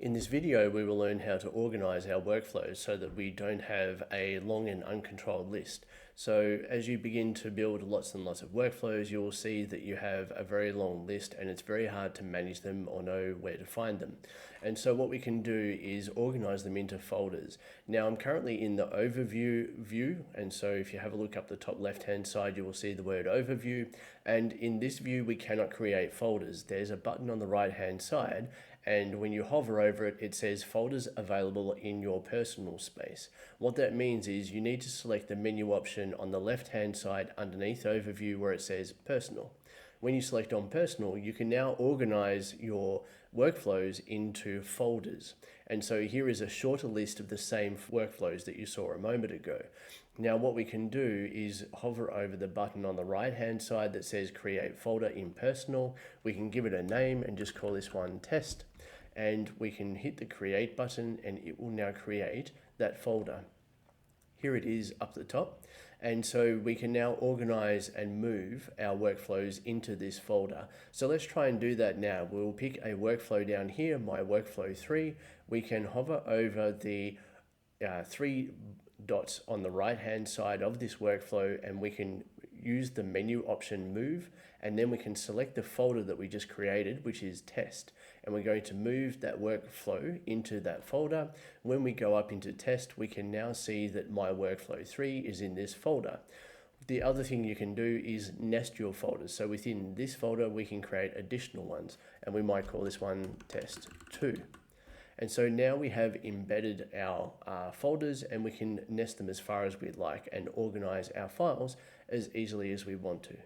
In this video, we will learn how to organize our workflows so that we don't have a long and uncontrolled list. So as you begin to build lots and lots of workflows, you will see that you have a very long list and it's very hard to manage them or know where to find them. And so what we can do is organize them into folders. Now I'm currently in the overview view, and so if you have a look up the top left-hand side, you will see the word overview. And in this view, we cannot create folders. There's a button on the right-hand side, and when you hover over it, it says folders available in your personal space. What that means is you need to select the menu option on the left-hand side underneath overview where it says personal. When you select on personal, you can now organize your workflows into folders. And so here is a shorter list of the same workflows that you saw a moment ago. Now what we can do is hover over the button on the right hand side that says create folder in personal. We can give it a name and just call this one test. And we can hit the create button and it will now create that folder. Here it is up the top. And so we can now organize and move our workflows into this folder. So let's try and do that now. We'll pick a workflow down here, my workflow 3. We can hover over the 3 dots on the right hand side of this workflow and we can use the menu option move, and then we can select the folder that we just created, which is test, and we're going to move that workflow into that folder. When we go up into test, we can now see that my workflow 3 is in this folder. The other thing you can do is nest your folders. So within this folder, we can create additional ones, and we might call this one test 2. And so now we have embedded our folders and we can nest them as far as we'd like and organize our files as easily as we want to.